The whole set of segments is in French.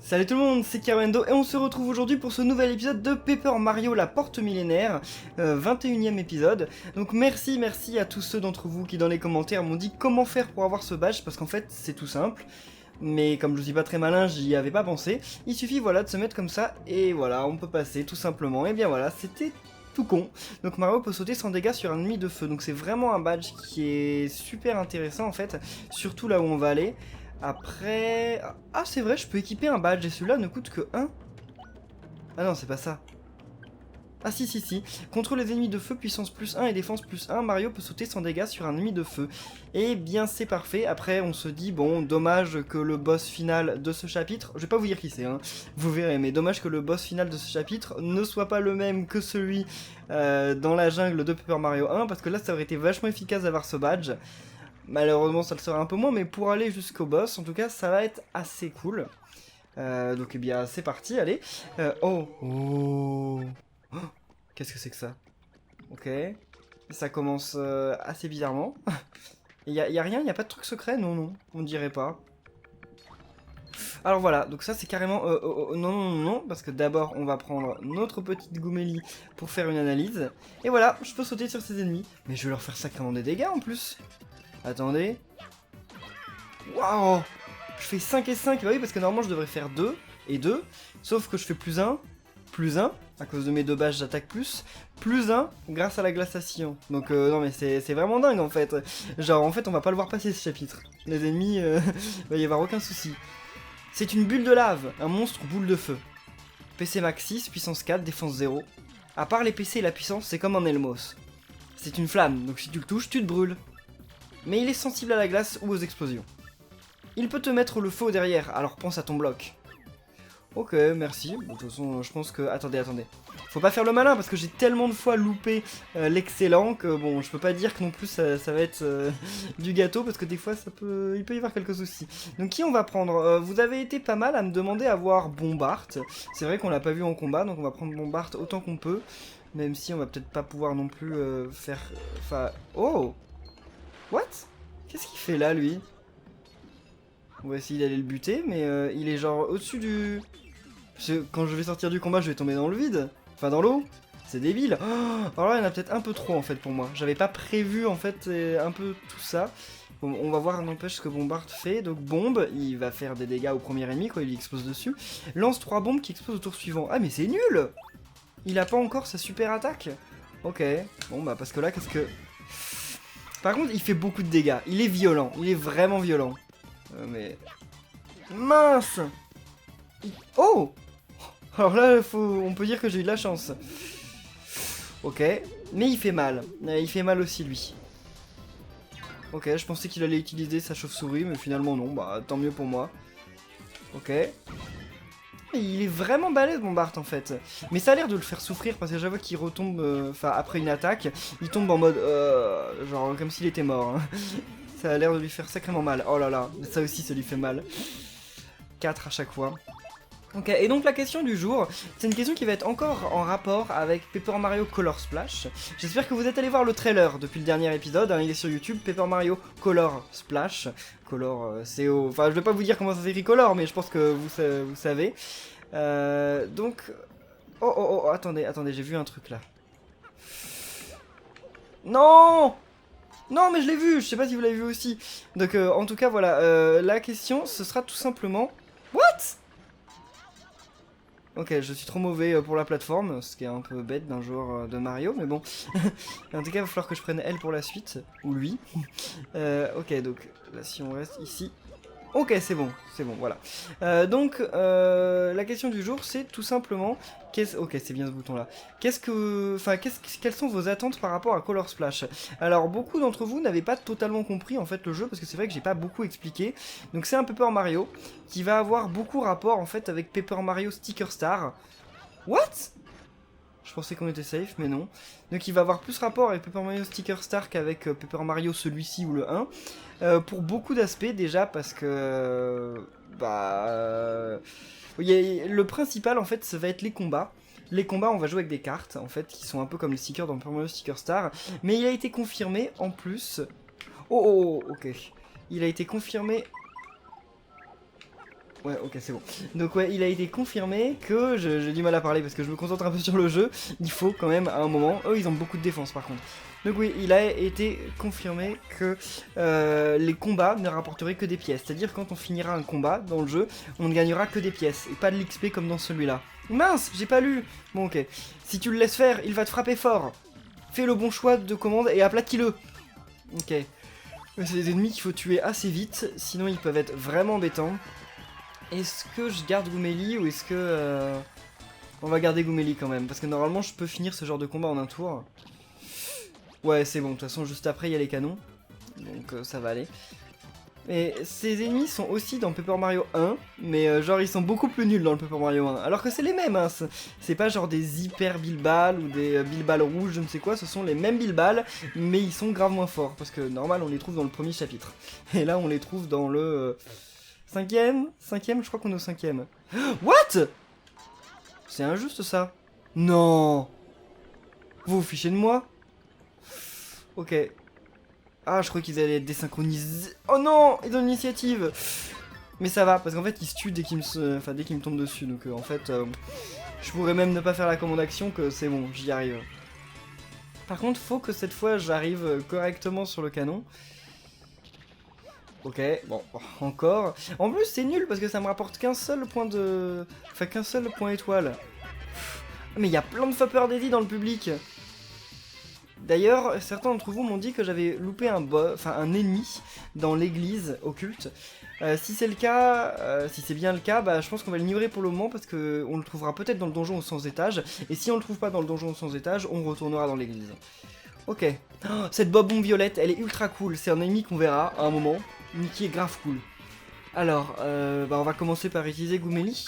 Salut tout le monde, c'est Karwendo et on se retrouve aujourd'hui pour ce nouvel épisode de Paper Mario la porte millénaire, 21e épisode. Donc merci à tous ceux d'entre vous qui dans les commentaires m'ont dit comment faire pour avoir ce badge, parce qu'en fait c'est tout simple. Mais comme je suis pas très malin, j'y avais pas pensé. Il suffit voilà de se mettre comme ça et voilà, on peut passer tout simplement. Et bien voilà, c'était tout con. Donc Mario peut sauter sans dégâts sur un ennemi de feu. Donc c'est vraiment un badge qui est super intéressant en fait, surtout là où on va aller. Après... Ah c'est vrai, je peux équiper un badge et celui-là ne coûte que 1. Ah non, c'est pas ça. Ah si. Contre les ennemis de feu, puissance plus 1 et défense plus 1, Mario peut sauter sans dégâts sur un ennemi de feu. Et bien c'est parfait. Après on se dit, bon, dommage que le boss final de ce chapitre, je vais pas vous dire qui c'est, hein, vous verrez, mais dommage que le boss final de ce chapitre ne soit pas le même que celui dans la jungle de Paper Mario 1, parce que là ça aurait été vachement efficace d'avoir ce badge. Malheureusement ça le sera un peu moins, mais pour aller jusqu'au boss, en tout cas ça va être assez cool. Donc eh bien c'est parti, allez. Oh, qu'est-ce que c'est que ça? Ok, ça commence assez bizarrement. Y a rien, y a pas de truc secret? Non, on dirait pas. Alors voilà, donc ça c'est carrément... non, parce que d'abord on va prendre notre petite Goumélie pour faire une analyse. Et voilà, je peux sauter sur ces ennemis. Mais je vais leur faire sacrément des dégâts en plus. Attendez. Waouh! Je fais 5 et 5, bah oui, parce que normalement je devrais faire 2 et 2. Sauf que je fais plus 1, à cause de mes deux badges j'attaque plus 1 grâce à la glaciation. Donc non mais c'est vraiment dingue en fait. Genre en fait on va pas le voir passer ce chapitre. Les ennemis, va y avoir aucun souci. C'est une bulle de lave, un monstre boule de feu. PC max 6, puissance 4, défense 0. À part les PC et la puissance, c'est comme un Elmos. C'est une flamme, donc si tu le touches, tu te brûles. Mais il est sensible à la glace ou aux explosions. Il peut te mettre le feu derrière, alors pense à ton bloc. Ok, merci. Bon, de toute façon, je pense que... Attendez. Faut pas faire le malin, parce que j'ai tellement de fois loupé l'excellent que, bon, je peux pas dire que non plus ça va être du gâteau, parce que des fois, il peut y avoir quelques soucis. Donc qui on va prendre? Vous avez été pas mal à me demander à voir Bombart. C'est vrai qu'on l'a pas vu en combat, donc on va prendre Bombart autant qu'on peut. Même si on va peut-être pas pouvoir non plus faire... Enfin... Oh! What? Qu'est-ce qu'il fait là, lui? On va essayer d'aller le buter, mais il est genre au-dessus du... Quand je vais sortir du combat, je vais tomber dans le vide. Enfin, dans l'eau. C'est débile. Oh, alors là, il y en a peut-être un peu trop, en fait, pour moi. J'avais pas prévu, en fait, un peu tout ça. Bon, on va voir, n'empêche, ce que Bombard fait. Donc, bombe, il va faire des dégâts au premier ennemi, quand il explose dessus. Lance 3 bombes qui explosent au tour suivant. Ah, mais c'est nul! Il a pas encore sa super attaque. Ok. Bon, bah, parce que là, qu'est-ce que... Par contre, il fait beaucoup de dégâts. Il est violent. Il est vraiment violent. Mais... Mince! Oh! Alors là, on peut dire que j'ai eu de la chance. Ok. Mais il fait mal. Il fait mal aussi, lui. Ok, je pensais qu'il allait utiliser sa chauve-souris, mais finalement non. Bah, tant mieux pour moi. Ok. Il est vraiment balèze, Bombard, en fait. Mais ça a l'air de le faire souffrir, parce que j'avoue qu'il retombe... Enfin, après une attaque, il tombe en mode... genre, comme s'il était mort. Hein. Ça a l'air de lui faire sacrément mal. Oh là là, ça aussi, ça lui fait mal. 4 à chaque fois. Ok, et donc la question du jour, c'est une question qui va être encore en rapport avec Paper Mario Color Splash. J'espère que vous êtes allé voir le trailer depuis le dernier épisode, hein, il est sur YouTube, Paper Mario Color Splash. Color, CO... Enfin, je vais pas vous dire comment ça s'écrit Color, mais je pense que vous savez. Donc... Oh, attendez, j'ai vu un truc là. Non! Non, mais je l'ai vu, je sais pas si vous l'avez vu aussi. Donc, en tout cas, voilà, la question, ce sera tout simplement... What? Ok, je suis trop mauvais pour la plateforme, ce qui est un peu bête d'un joueur de Mario, mais bon. En tout cas, il va falloir que je prenne elle pour la suite, ou lui. Ok, donc, là, si on reste ici... Ok, c'est bon, voilà. Donc, la question du jour, c'est tout simplement... Ok, c'est bien ce bouton-là. Quelles sont vos attentes par rapport à Color Splash? Alors, beaucoup d'entre vous n'avaient pas totalement compris, en fait, le jeu, parce que c'est vrai que j'ai pas beaucoup expliqué. Donc, c'est un Paper Mario qui va avoir beaucoup rapport, en fait, avec Paper Mario Sticker Star. What? Je pensais qu'on était safe, mais non. Donc il va avoir plus rapport avec Paper Mario Sticker Star qu'avec Paper Mario celui-ci ou le 1. Pour beaucoup d'aspects déjà, parce que... le principal en fait, ça va être les combats. Les combats, on va jouer avec des cartes, en fait, qui sont un peu comme les stickers dans Paper Mario Sticker Star. Mais il a été confirmé, en plus... Oh, ok. Il a été confirmé... Ouais, ok, c'est bon. Donc ouais, il a été confirmé que, j'ai du mal à parler parce que je me concentre un peu sur le jeu, il faut quand même à un moment... Eux, ils ont beaucoup de défense par contre. Donc oui, il a été confirmé que les combats ne rapporteraient que des pièces. C'est-à-dire quand on finira un combat dans le jeu, on ne gagnera que des pièces et pas de l'XP comme dans celui-là. Mince, j'ai pas lu. Bon ok, si tu le laisses faire, il va te frapper fort. Fais le bon choix de commande et aplatis-le. Ok. C'est des ennemis qu'il faut tuer assez vite, sinon ils peuvent être vraiment embêtants. Est-ce que je garde Gouméli ou est-ce que... On va garder Gouméli quand même, parce que normalement je peux finir ce genre de combat en un tour. Ouais, c'est bon, de toute façon juste après il y a les canons, donc ça va aller. Et ces ennemis sont aussi dans Paper Mario 1, mais genre ils sont beaucoup plus nuls dans le Paper Mario 1, alors que c'est les mêmes, hein. C'est pas genre des hyper Bilbal ou des Bilbal rouges, je ne sais quoi, ce sont les mêmes Bilbal, mais ils sont grave moins forts, parce que normal on les trouve dans le premier chapitre. Et là on les trouve dans le... Cinquième, je crois qu'on est au cinquième. What? C'est injuste ça. Non. Vous vous fichez de moi? Ok. Ah, je crois qu'ils allaient être désynchronisés. Oh non, ils ont l'initiative. Mais ça va, parce qu'en fait, ils se tuent dès qu'ils me tombent dessus. Donc en fait, je pourrais même ne pas faire la commande action que c'est bon, j'y arrive. Par contre, faut que cette fois, j'arrive correctement sur le canon. Ok, bon, encore. En plus, c'est nul parce que ça me rapporte qu'un seul point de... Enfin, qu'un seul point étoile. Mais il y a plein de Fupper Daisy dans le public. D'ailleurs, certains d'entre vous m'ont dit que j'avais loupé un ennemi dans l'église occulte. Si c'est le cas, si c'est bien le cas, bah, je pense qu'on va le livrer pour le moment parce que on le trouvera peut-être dans le donjon aux 100 étages. Et si on le trouve pas dans le donjon aux 100 étages, on retournera dans l'église. Ok. Oh, cette bob-bombe violette, elle est ultra cool. C'est un ennemi qu'on verra à un moment. Qui est grave cool. Alors, on va commencer par utiliser Gouméli.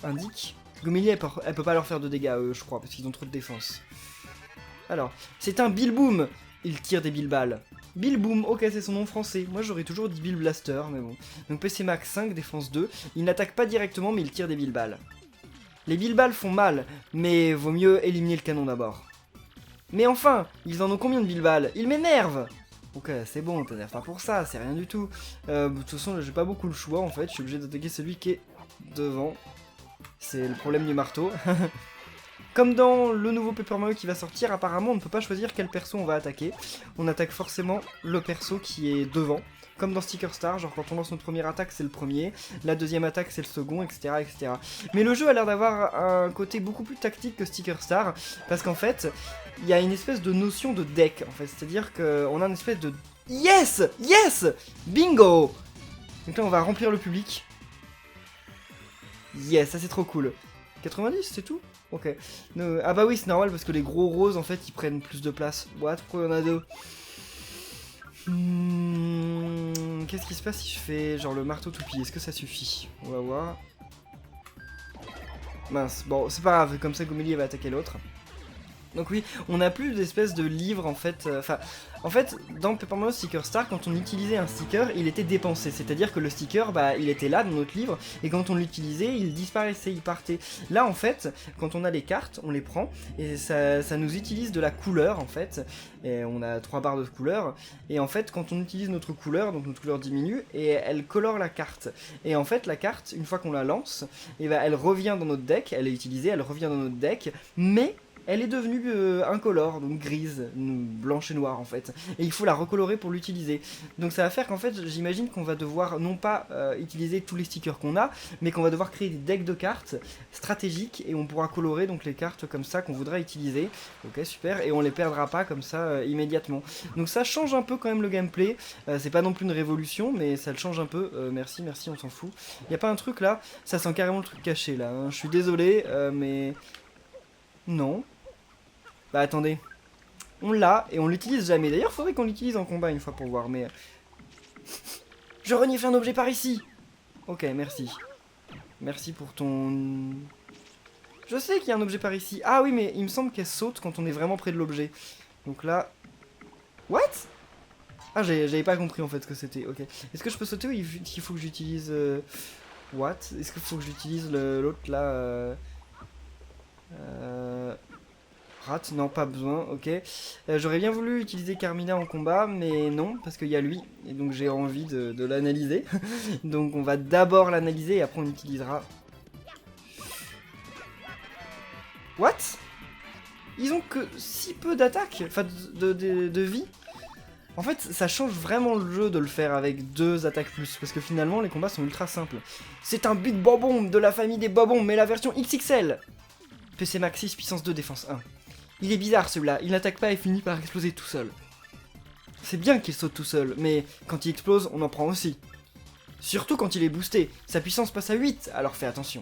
Indique. Gouméli, elle peut pas leur faire de dégâts, je crois, parce qu'ils ont trop de défense. Alors, c'est un Bilboom. Il tire des Bilbal. Bilboom, ok, c'est son nom français. Moi, j'aurais toujours dit Bill Blaster, mais bon. Donc PC Max 5, défense 2. Il n'attaque pas directement, mais il tire des Bilbal. Les Bilbal font mal, mais vaut mieux éliminer le canon d'abord. Mais enfin, ils en ont combien de Bilbal? Ils m'énervent. Ok, c'est bon, t'énerves pas pour ça, c'est rien du tout. De toute façon, j'ai pas beaucoup le choix en fait, je suis obligé d'attaquer celui qui est devant. C'est le problème du marteau. Comme dans le nouveau Paper Mario qui va sortir, apparemment on ne peut pas choisir quel perso on va attaquer. On attaque forcément le perso qui est devant. Comme dans Sticker Star, genre quand on lance notre première attaque c'est le premier, la deuxième attaque c'est le second, etc., etc. Mais le jeu a l'air d'avoir un côté beaucoup plus tactique que Sticker Star, parce qu'en fait, il y a une espèce de notion de deck, en fait. C'est-à-dire qu'on a une espèce de... Yes! Yes! Bingo! Donc là on va remplir le public. Yes, ça c'est trop cool. 90, c'est tout? Ok. Ah bah oui, c'est normal parce que les gros roses en fait ils prennent plus de place. What? Pourquoi il y en a deux? Qu'est-ce qui se passe si je fais genre le marteau toupie? Est-ce que ça suffit? On va voir. Mince, bon c'est pas grave, comme ça Gouméli va attaquer l'autre. Donc oui, on n'a plus d'espèce de livre en fait, en fait, dans Paper Mario Sticker Star, quand on utilisait un sticker, il était dépensé, c'est-à-dire que le sticker, bah, il était là dans notre livre, et quand on l'utilisait, il disparaissait, il partait. Là, en fait, quand on a les cartes, on les prend, et ça nous utilise de la couleur, en fait, et on a 3 barres de couleur, et en fait, quand on utilise notre couleur, donc notre couleur diminue, et elle colore la carte. Et en fait, la carte, une fois qu'on la lance, et bah, elle revient dans notre deck, elle est utilisée, elle revient dans notre deck, mais... elle est devenue incolore, donc grise, blanche et noire en fait. Et il faut la recolorer pour l'utiliser. Donc ça va faire qu'en fait, j'imagine qu'on va devoir non pas utiliser tous les stickers qu'on a, mais qu'on va devoir créer des decks de cartes stratégiques et on pourra colorer donc les cartes comme ça qu'on voudra utiliser. Ok, super, et on les perdra pas comme ça immédiatement. Donc ça change un peu quand même le gameplay. C'est pas non plus une révolution, mais ça le change un peu. Merci, on s'en fout. Y a pas un truc là? Ça sent carrément le truc caché là. Hein. Je suis désolé, mais... Non. Bah attendez. On l'a et on l'utilise jamais. D'ailleurs, faudrait qu'on l'utilise en combat une fois pour voir, mais... Je renifle un objet par ici. Ok, merci. Merci pour ton... Je sais qu'il y a un objet par ici. Ah oui, mais il me semble qu'elle saute quand on est vraiment près de l'objet. Donc là... What? Ah, j'avais pas compris en fait ce que c'était. Ok. Est-ce que je peux sauter ou il faut que j'utilise... What? Est-ce qu'il faut que j'utilise l'autre là Rate, non, pas besoin, ok. J'aurais bien voulu utiliser Carmina en combat, mais non, parce qu'il y a lui, et donc j'ai envie de l'analyser. Donc on va d'abord l'analyser, et après on utilisera... What? Ils ont que si peu d'attaque, enfin de vie. En fait, ça change vraiment le jeu de le faire avec 2 attaques plus, parce que finalement les combats sont ultra simples. C'est un Big Bobomb de la famille des Bobombs, mais la version XXL. PC Max 6, puissance 2, défense 1. Il est bizarre celui-là, il n'attaque pas et finit par exploser tout seul. C'est bien qu'il saute tout seul, mais quand il explose, on en prend aussi. Surtout quand il est boosté, sa puissance passe à 8, alors fais attention.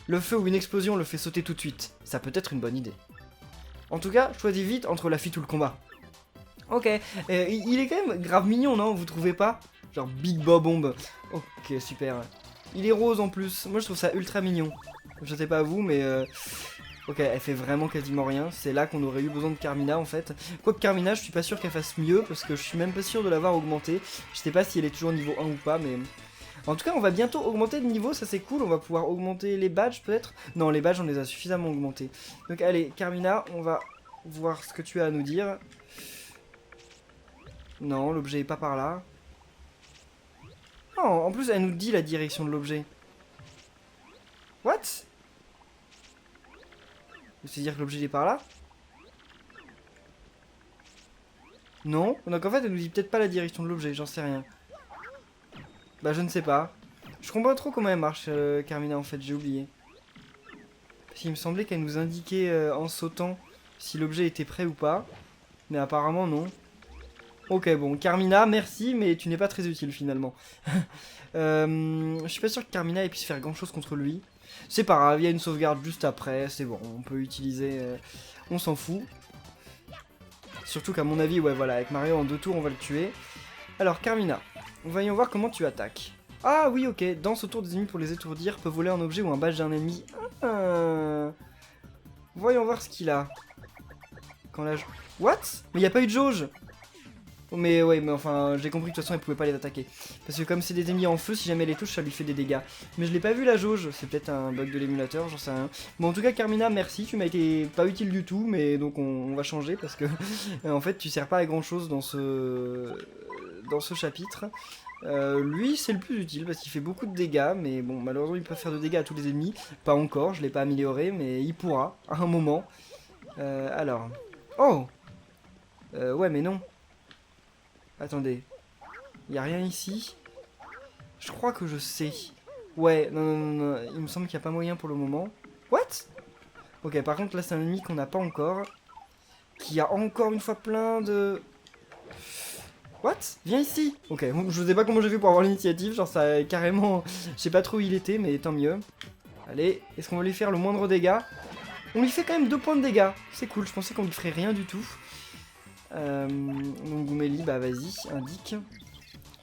Le feu ou une explosion le fait sauter tout de suite, ça peut être une bonne idée. En tout cas, choisis vite entre la fuite ou le combat. Ok, il est quand même grave mignon, non? Vous trouvez pas? Genre Big Bobomb. Ok, super. Il est rose en plus, moi je trouve ça ultra mignon. Je sais pas vous, mais... Ok, elle fait vraiment quasiment rien. C'est là qu'on aurait eu besoin de Carmina en fait. Quoique Carmina, je suis pas sûr qu'elle fasse mieux parce que je suis même pas sûr de l'avoir augmentée. Je sais pas si elle est toujours niveau 1 ou pas, mais... En tout cas, on va bientôt augmenter de niveau, ça c'est cool. On va pouvoir augmenter les badges peut-être. Non, les badges, on les a suffisamment augmentés. Donc allez, Carmina, on va voir ce que tu as à nous dire. Non, l'objet est pas par là. Oh, en plus, elle nous dit la direction de l'objet. What? C'est-à-dire que l'objet est par là? Non? Donc en fait, elle nous dit peut-être pas la direction de l'objet, j'en sais rien. Bah, je ne sais pas. Je comprends pas trop comment elle marche, Carmina, en fait, j'ai oublié. Parce qu'il me semblait qu'elle nous indiquait en sautant si l'objet était prêt ou pas. Mais apparemment, non. Ok, bon, Carmina, merci, mais tu n'es pas très utile finalement. Je suis pas sûr que Carmina elle puisse faire grand chose contre lui. C'est pas grave, il y a une sauvegarde juste après, c'est bon, on peut utiliser... on s'en fout. Surtout qu'à mon avis, ouais, voilà, avec Mario en 2 tours, on va le tuer. Alors, Carmina, voyons voir comment tu attaques. Ah oui, ok, danse autour des ennemis pour les étourdir, peut voler un objet ou un badge d'un ennemi. Ah. Voyons voir ce qu'il a. Quand la... What? Mais il n'y a pas eu de jauge. Mais ouais, mais enfin, j'ai compris que de toute façon, elle pouvait pas les attaquer. Parce que comme c'est des ennemis en feu, si jamais elle les touche, ça lui fait des dégâts. Mais je l'ai pas vu la jauge, c'est peut-être un bug de l'émulateur, j'en sais rien. Bon, en tout cas, Carmina, merci, tu m'as été pas utile du tout, mais donc on va changer parce que en fait, tu sers pas à grand chose dans ce chapitre. Lui, c'est le plus utile parce qu'il fait beaucoup de dégâts, mais bon, malheureusement, il peut pas faire de dégâts à tous les ennemis. Pas encore, je l'ai pas amélioré, mais il pourra à un moment. Alors. Oh! Ouais, mais non. Attendez. Y a rien ici. Je crois que je sais. Ouais, non, non, non, non. Il me semble qu'il n'y a pas moyen pour le moment. What? Ok, par contre, là, c'est un ennemi qu'on n'a pas encore. Qui a encore une fois plein de... What? Viens ici. Ok, je sais pas comment j'ai fait pour avoir l'initiative. Genre, ça carrément... Je sais pas trop où il était, mais tant mieux. Allez, est-ce qu'on va lui faire le moindre dégât? On lui fait quand même 2 points de dégâts. C'est cool, je pensais qu'on lui ferait rien du tout. Donc Goumeli, bah vas-y, indique.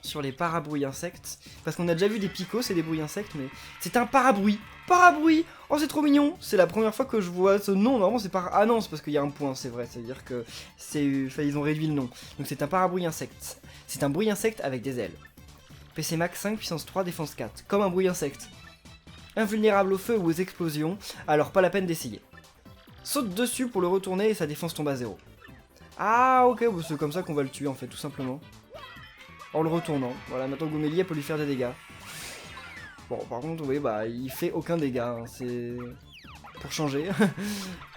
Sur les parabruits insectes. Parce qu'on a déjà vu des picots, c'est des bruits insectes, mais... C'est un parabruit. Parabruit. Oh, c'est trop mignon. C'est la première fois que je vois ce nom. Normalement, c'est par... Ah non, c'est parce qu'il y a un point, c'est vrai. C'est-à-dire que c'est... Enfin, ils ont réduit le nom. Donc c'est un parabruit insecte. C'est un bruit insecte avec des ailes. PC Max 5, puissance 3, défense 4. Comme un bruit insecte. Invulnérable au feu ou aux explosions, alors pas la peine d'essayer. Saute dessus pour le retourner et sa défense tombe à 0. Ah ok, c'est comme ça qu'on va le tuer en fait, tout simplement. En le retournant. Voilà, maintenant Goumeli, elle peut lui faire des dégâts. Bon, par contre, oui, bah, il fait aucun dégât, hein, c'est... Pour changer.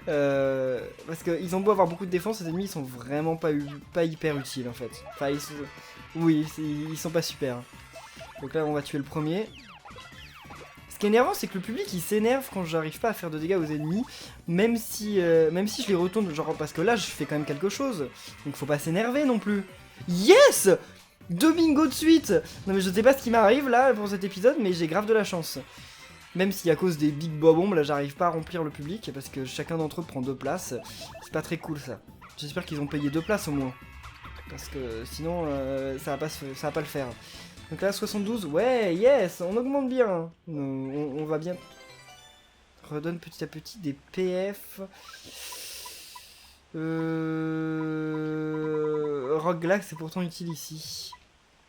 Parce qu'ils ont beau avoir beaucoup de défense, ces ennemis, ils sont vraiment pas hyper utiles, en fait. Enfin, ils sont... Oui, ils sont pas super. Donc là, on va tuer le premier. Ce qui est énervant, c'est que le public, il s'énerve quand j'arrive pas à faire de dégâts aux ennemis, même si je les retourne, genre, parce que là, je fais quand même quelque chose. Donc faut pas s'énerver non plus. Yes! 2 bingos de suite! Non mais je sais pas ce qui m'arrive là pour cet épisode, mais j'ai grave de la chance. Même si à cause des big bobombs, là j'arrive pas à remplir le public, parce que chacun d'entre eux prend 2 places. C'est pas très cool ça. J'espère qu'ils ont payé 2 places au moins. Parce que sinon, ça va pas le faire. Donc là, 72, ouais, yes, on augmente bien. On va bien... Redonne petit à petit des PF. Rock Glax, c'est pourtant utile ici.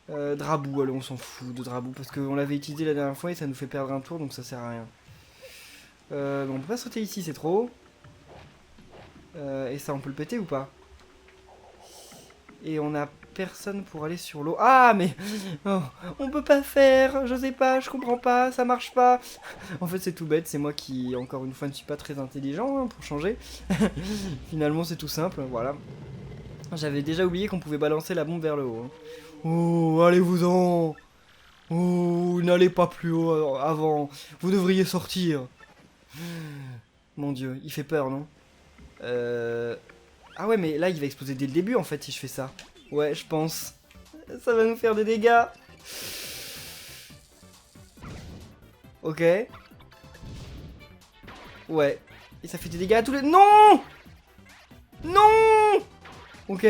Drabou, allez, on s'en fout de Drabou, parce qu'on l'avait utilisé la dernière fois et ça nous fait perdre un tour, donc ça sert à rien. Bon, on peut pas sauter ici, c'est trop haut. Et ça, on peut le péter ou pas? Et on a personne pour aller sur l'eau. Ah, mais oh, on peut pas faire. Je sais pas, je comprends pas, ça marche pas. En fait, c'est tout bête. C'est moi qui, encore une fois, ne suis pas très intelligent hein, pour changer. Finalement, c'est tout simple. Voilà. J'avais déjà oublié qu'on pouvait balancer la bombe vers le haut. Hein. Oh, allez-vous-en. Oh, n'allez pas plus haut avant. Vous devriez sortir. Mon dieu, il fait peur, non? Ah ouais, mais là, il va exploser dès le début, en fait, si je fais ça. Ouais, je pense. Ça va nous faire des dégâts. Ok. Ouais. Et ça fait des dégâts à tous les... Non! Non! Ok.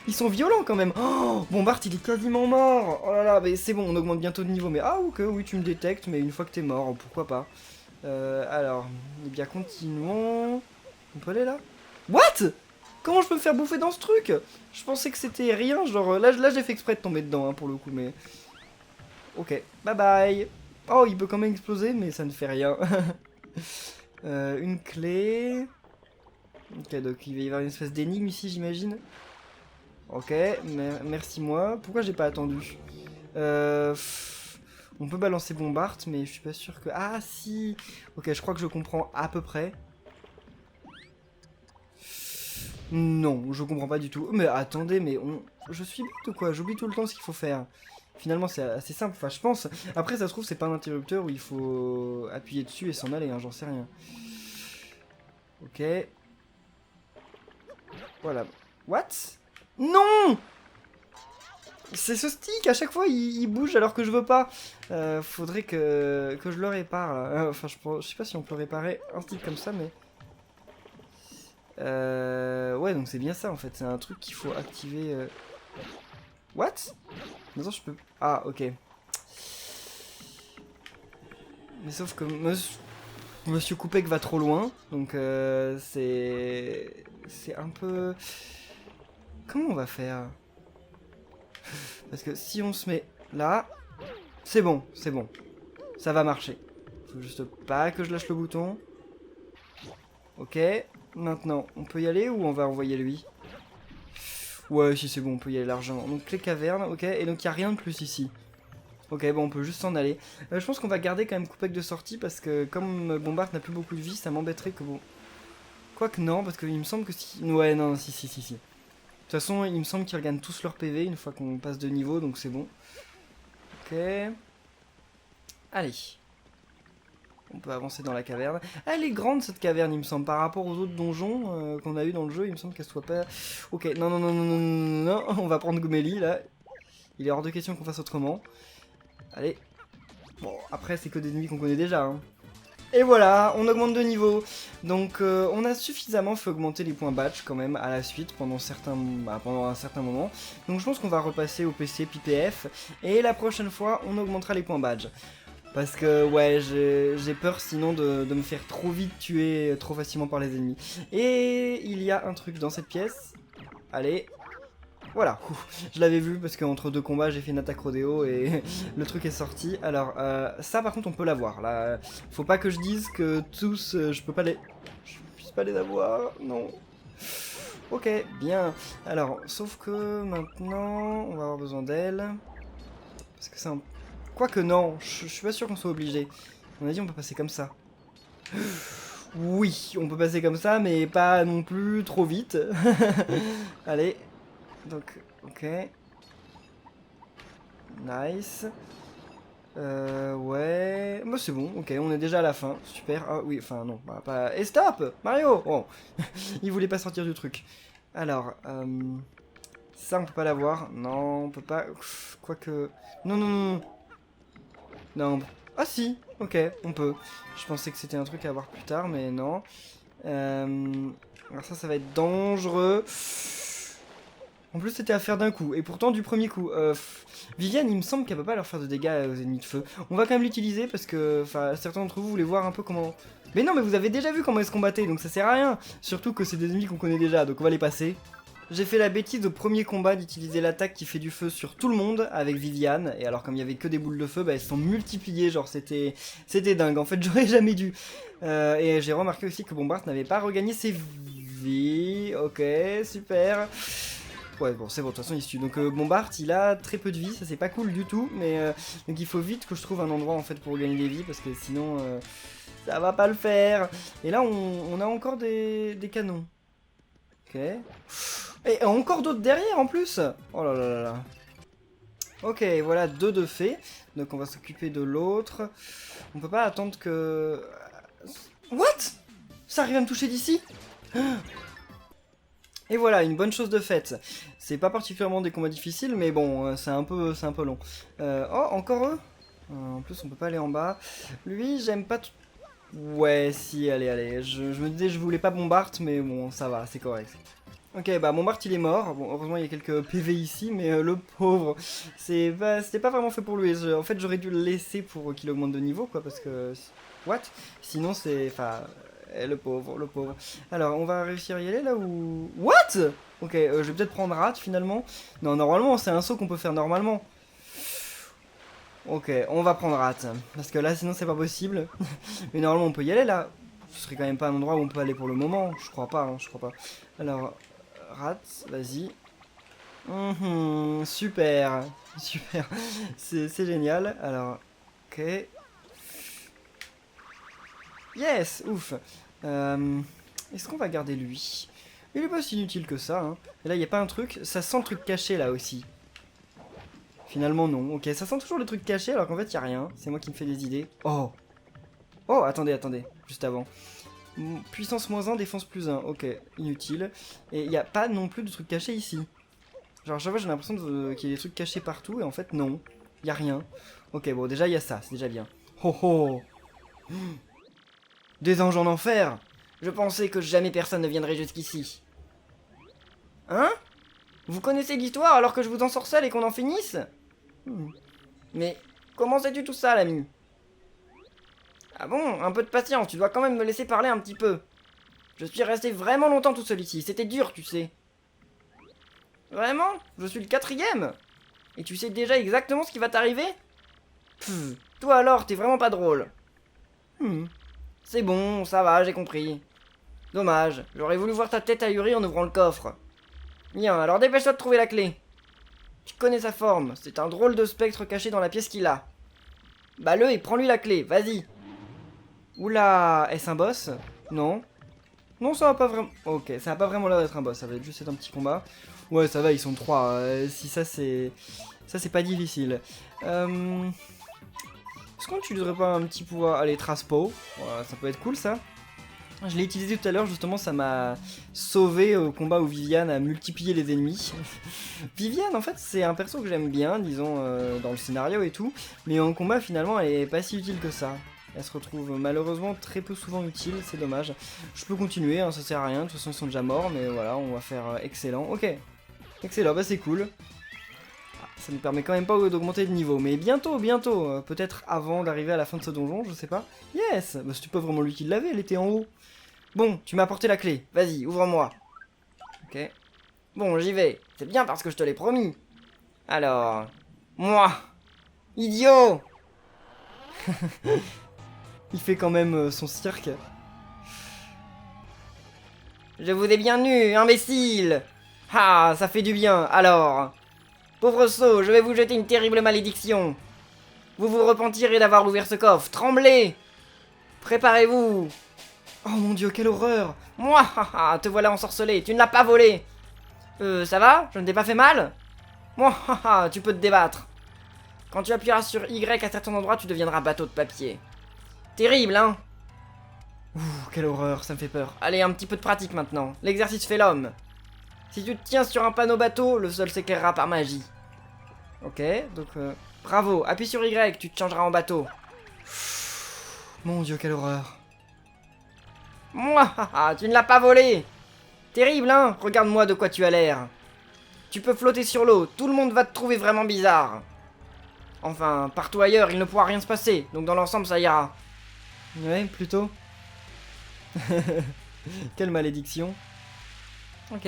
Ils sont violents quand même. Oh, bon, Bart, il est quasiment mort. Oh là là, mais c'est bon, on augmente bientôt de niveau. Mais ah, ok, oui, tu me détectes, mais une fois que t'es mort, pourquoi pas. Alors, eh bien, continuons. On peut aller là? What? Comment je peux me faire bouffer dans ce truc? Je pensais que c'était rien, genre... Là j'ai fait exprès de tomber dedans, hein, pour le coup, mais... Ok, bye bye. Oh, il peut quand même exploser, mais ça ne fait rien. Une clé... Ok, donc il va y avoir une espèce d'énigme ici, j'imagine. Ok, merci moi. Pourquoi j'ai pas attendu? On peut balancer Bombard, mais je suis pas sûr que... Ah, si. Ok, je crois que je comprends à peu près. Non, je comprends pas du tout. Mais attendez, mais je suis bête ou quoi? J'oublie tout le temps ce qu'il faut faire. Finalement, c'est assez simple, enfin, je pense. Après, ça se trouve, c'est pas un interrupteur où il faut appuyer dessus et s'en aller, hein, j'en sais rien. Ok. Voilà. What? Non! C'est ce stick, à chaque fois, il bouge alors que je veux pas. Faudrait que je le répare, là. Enfin, je sais pas si on peut réparer un stick comme ça, mais... Ouais, donc c'est bien ça, en fait. C'est un truc qu'il faut activer... What? Attends, je peux... Ah, ok. Mais sauf que Monsieur Koupek va trop loin, donc c'est un peu... Comment on va faire? Parce que si on se met là, c'est bon, ça va marcher. Faut juste pas que je lâche le bouton. Ok, maintenant, on peut y aller ou on va envoyer lui? Ouais, si c'est bon, on peut y aller largement. Donc clé caverne, ok, et donc il n'y a rien de plus ici. Ok, bon, on peut juste s'en aller. Je pense qu'on va garder quand même Koupek de sortie parce que comme Bombard n'a plus beaucoup de vie, ça m'embêterait que bon... Quoique non, parce qu'il me semble que si... Ouais, non, si. De toute façon, il me semble qu'ils regagnent tous leur PV une fois qu'on passe de niveau, donc c'est bon. Ok. Allez. On peut avancer dans la caverne. Elle est grande cette caverne, il me semble, par rapport aux autres donjons qu'on a eu dans le jeu, il me semble qu'elle soit pas... Ok, non, on va prendre Gomélie, là. Il est hors de question qu'on fasse autrement. Allez. Bon, après, c'est que des ennemis qu'on connaît déjà, hein. Et voilà, on augmente de niveau. Donc on a suffisamment fait augmenter les points badge quand même à la suite pendant un certain moment. Donc je pense qu'on va repasser au PC PPF. Et la prochaine fois, on augmentera les points badge. Parce que ouais, j'ai peur sinon de me faire trop vite tuer trop facilement par les ennemis. Et il y a un truc dans cette pièce. Allez. Voilà, je l'avais vu parce qu'entre deux combats j'ai fait une attaque rodéo et le truc est sorti. Alors ça par contre on peut l'avoir. Là, faut pas que je dise que tous je puisse pas les avoir. Non. Ok, bien. Alors, sauf que maintenant on va avoir besoin d'elle. Parce que c'est un... Quoique non, je suis pas sûr qu'on soit obligé. On a dit on peut passer comme ça. Oui, on peut passer comme ça, mais pas non plus trop vite. Allez. Donc, ok. Nice. Ouais. Bah, c'est bon, ok, on est déjà à la fin. Super. Ah oui, enfin, non. Bah, pas... Et stop Mario. Oh. Il voulait pas sortir du truc. Alors, ça, on peut pas l'avoir. Non, on peut pas. Quoique. Non. Non. Ah, si. Ok, on peut. Je pensais que c'était un truc à avoir plus tard, mais non. Alors, ça va être dangereux. En plus c'était à faire d'un coup, et pourtant du premier coup. Viviane, il me semble qu'elle peut pas leur faire de dégâts aux ennemis de feu. On va quand même l'utiliser parce que certains d'entre vous voulaient voir un peu comment... Mais non, mais vous avez déjà vu comment ils se combattaient, donc ça sert à rien. Surtout que c'est des ennemis qu'on connaît déjà, donc on va les passer. J'ai fait la bêtise au premier combat d'utiliser l'attaque qui fait du feu sur tout le monde avec Viviane. Et alors comme il y avait que des boules de feu, bah elles se sont multipliées, genre c'était dingue. En fait j'aurais jamais dû. Et j'ai remarqué aussi que Bombard n'avait pas regagné ses vies. Ok, super. Ouais bon c'est bon, de toute façon il se tue. Donc Bombard il a très peu de vie, ça c'est pas cool du tout. Mais donc il faut vite que je trouve un endroit en fait pour regagner des vies parce que sinon ça va pas le faire. Et là on a encore des canons. Ok. Et encore d'autres derrière en plus. Oh là là là là. Ok, voilà 2 de fait. Donc on va s'occuper de l'autre. On peut pas attendre que... What? Ça arrive à me toucher d'ici? Et voilà, une bonne chose de faite. C'est pas particulièrement des combats difficiles, mais bon, c'est un peu long. Oh, encore eux? En plus, on peut pas aller en bas. Lui, j'aime pas... Ouais, si, allez. Je me disais, je voulais pas Bombard, mais bon, ça va, c'est correct. Ok, bah Bombard il est mort. Bon, heureusement il y a quelques PV ici, mais le pauvre, c'était pas vraiment fait pour lui. En fait, j'aurais dû le laisser pour qu'il augmente de niveau, quoi, parce que... What? Sinon, c'est... Enfin... le pauvre, le pauvre. Alors, on va réussir à y aller, là, ou... What? Ok, je vais peut-être prendre Rat, finalement. Non, normalement, c'est un saut qu'on peut faire normalement. Ok, on va prendre Rat, parce que là, sinon, c'est pas possible. Mais normalement, on peut y aller, là. Ce serait quand même pas un endroit où on peut aller pour le moment. Je crois pas, hein, je crois pas. Alors... Rat, vas-y. Super, super. C'est génial. Alors, ok. Yes, ouf. Est-ce qu'on va garder lui? Il est pas si inutile que ça. Hein. Et là, il n'y a pas un truc. Ça sent le truc caché là aussi. Finalement, non. Ok, ça sent toujours le truc caché alors qu'en fait, il n'y a rien. C'est moi qui me fais des idées. Oh. Oh, attendez. Juste avant. Puissance -1, défense +1. Ok, inutile. Et il n'y a pas non plus de trucs cachés ici. Genre, à chaque fois, j'ai l'impression qu'il y a des trucs cachés partout, et en fait, non. Il n'y a rien. Ok, bon, déjà, il y a ça, c'est déjà bien. Oh oh. Des anges en enfer. Je pensais que jamais personne ne viendrait jusqu'ici. Hein? Vous connaissez l'histoire alors que je vous ensorcelle et qu'on en finisse? Mais comment sais-tu tout ça, l'ami? Ah bon, un peu de patience, tu dois quand même me laisser parler un petit peu. Je suis resté vraiment longtemps tout seul ici, c'était dur, tu sais. Vraiment? Je suis le 4e? Et tu sais déjà exactement ce qui va t'arriver? Toi alors, t'es vraiment pas drôle. C'est bon, ça va, j'ai compris. Dommage, j'aurais voulu voir ta tête ahurie en ouvrant le coffre. Bien, alors dépêche-toi de trouver la clé. Tu connais sa forme, c'est un drôle de spectre caché dans la pièce qu'il a. Bah-le et prends-lui la clé, vas-y. Oula, est-ce un boss? Non. Non, ça va pas vraiment... Ok, ça va pas vraiment l'air d'être un boss, ça va être juste un petit combat. Ouais, ça va, ils sont 3. Si ça, c'est... Ça, c'est pas difficile. Est-ce qu'on n'utiliserait pas un petit pouvoir... Allez, Traspo. Voilà, ça peut être cool, ça. Je l'ai utilisé tout à l'heure, justement, ça m'a sauvé au combat où Viviane a multiplié les ennemis. Viviane, en fait, c'est un perso que j'aime bien, disons, dans le scénario et tout. Mais en combat, finalement, elle est pas si utile que ça. Elle se retrouve malheureusement très peu souvent utile, c'est dommage. Je peux continuer, hein, ça sert à rien, de toute façon ils sont déjà morts, mais voilà, on va faire excellent. Ok, excellent, bah c'est cool. Ça ne permet quand même pas d'augmenter de niveau, mais bientôt, peut-être avant d'arriver à la fin de ce donjon, je sais pas. Yes, bah c'était pas vraiment lui qui l'avait, elle était en haut. Bon, tu m'as apporté la clé, vas-y, ouvre-moi. Ok. Bon, j'y vais, c'est bien parce que je te l'ai promis. Alors... Moi, idiot. Il fait quand même son cirque. Je vous ai bien eu, imbécile. Ah, ça fait du bien, alors. Pauvre sot, je vais vous jeter une terrible malédiction. Vous vous repentirez d'avoir ouvert ce coffre. Tremblez. Préparez-vous. Oh mon dieu, quelle horreur. Moi, te voilà ensorcelé, tu ne l'as pas volé. Ça va? Je ne t'ai pas fait mal? Moi, tu peux te débattre. Quand tu appuieras sur Y à certains endroits, tu deviendras bateau de papier. Terrible, hein? Ouh, quelle horreur, ça me fait peur. Allez, un petit peu de pratique maintenant. L'exercice fait l'homme. Si tu te tiens sur un panneau bateau, le sol s'éclairera par magie. Ok, donc bravo, appuie sur Y, tu te changeras en bateau. Mon dieu, quelle horreur. Moi, tu ne l'as pas volé. Terrible, hein? Regarde-moi de quoi tu as l'air. Tu peux flotter sur l'eau, tout le monde va te trouver vraiment bizarre. Enfin, partout ailleurs, il ne pourra rien se passer, donc dans l'ensemble, ça ira. Ouais, plutôt. Quelle malédiction. Ok.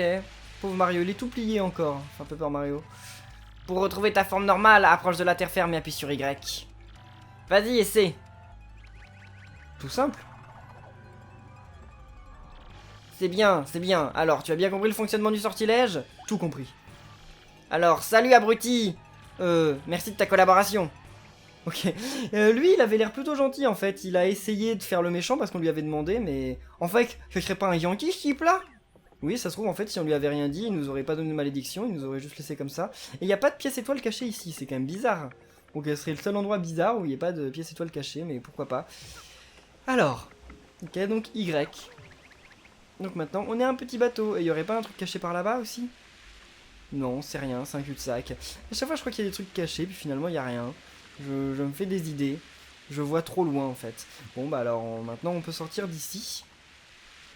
Pauvre Mario, il est tout plié encore. Enfin, Paper Mario. Pour retrouver ta forme normale, approche de la terre ferme et appuie sur Y. Vas-y, essaie. Tout simple. C'est bien, c'est bien. Alors, tu as bien compris le fonctionnement du sortilège? Tout compris. Alors, salut abruti. Merci de ta collaboration. Ok. Lui, il avait l'air plutôt gentil en fait. Il a essayé de faire le méchant parce qu'on lui avait demandé, mais... En fait, ce serait pas un Yankee ce type là? Oui, ça se trouve en fait, si on lui avait rien dit, il nous aurait pas donné de malédiction, il nous aurait juste laissé comme ça. Et il n'y a pas de pièce étoile cachée ici, c'est quand même bizarre. Donc ce serait le seul endroit bizarre où il n'y a pas de pièce étoile cachée, mais pourquoi pas. Alors, ok, donc Y. Donc maintenant, on est un petit bateau, et il y aurait pas un truc caché par là-bas aussi? Non, c'est rien, c'est un cul-de-sac. À chaque fois, je crois qu'il y a des trucs cachés, puis finalement, il n'y a rien. Je me fais des idées. Je vois trop loin, en fait. Bon, bah alors, maintenant, on peut sortir d'ici.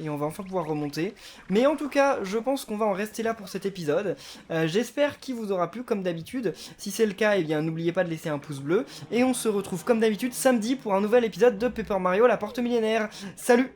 Et on va enfin pouvoir remonter. Mais en tout cas, je pense qu'on va en rester là pour cet épisode. J'espère qu'il vous aura plu comme d'habitude. Si c'est le cas, eh bien n'oubliez pas de laisser un pouce bleu. Et on se retrouve comme d'habitude samedi pour un nouvel épisode de Paper Mario, la porte millénaire. Salut!